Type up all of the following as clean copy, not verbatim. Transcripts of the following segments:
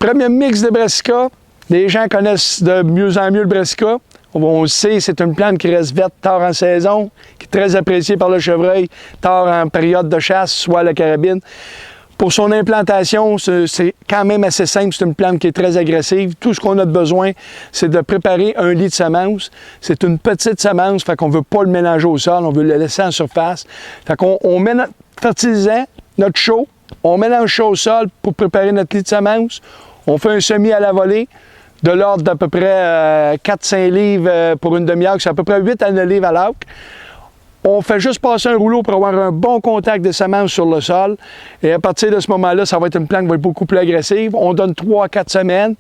Premier mix de brassica. Les gens connaissent de mieux en mieux le brassica. On le sait, c'est une plante qui reste verte tard en saison, qui est très appréciée par le chevreuil, tard en période de chasse, soit la carabine. Pour son implantation, c'est quand même assez simple. C'est une plante qui est très agressive. Tout ce qu'on a besoin, c'est de préparer un lit de semences. C'est une petite semence, fait qu'on ne veut pas le mélanger au sol, on veut le laisser en surface. Fait qu'on met notre fertilisant, notre chaux, on mélange ça au sol pour préparer notre lit de semences. On fait un semis à la volée de l'ordre d'à peu près 4-5 livres pour une demi-heure, c'est à peu près 8 à 9 livres à l'acre. On fait juste passer un rouleau pour avoir un bon contact des semences sur le sol. Et à partir de ce moment-là, ça va être une plante qui va être beaucoup plus agressive. On donne 3 à 4 semaines.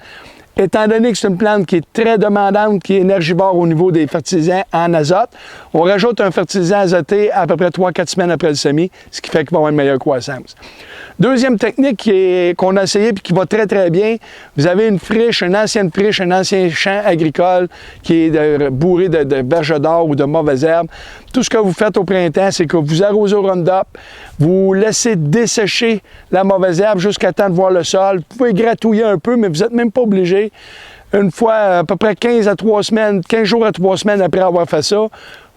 Étant donné que c'est une plante qui est très demandante, qui est énergivore au niveau des fertilisants en azote, on rajoute un fertilisant azoté à peu près 3 à 4 semaines après le semis, ce qui fait qu'il va avoir une meilleure croissance. Deuxième technique qu'on a essayé et qui va très, très bien, vous avez une friche, un ancien champ agricole qui est bourré de berges d'or ou de mauvaises herbes. Tout ce que vous faites au printemps, c'est que vous arrosez au Roundup, vous laissez dessécher la mauvaise herbe jusqu'à temps de voir le sol. Vous pouvez gratouiller un peu, mais vous n'êtes même pas obligé. Une fois, à peu près 15 jours à 3 semaines après avoir fait ça,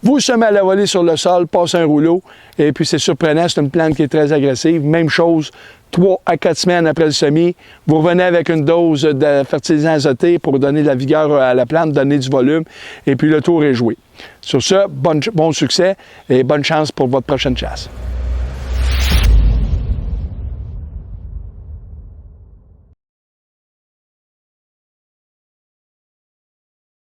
vous semez à la volée sur le sol, passez un rouleau, et puis c'est surprenant, c'est une plante qui est très agressive. Même chose, 3 à 4 semaines après le semis, vous revenez avec une dose de fertilisant azoté pour donner de la vigueur à la plante, donner du volume, et puis le tour est joué. Sur ce, bon succès et bonne chance pour votre prochaine chasse.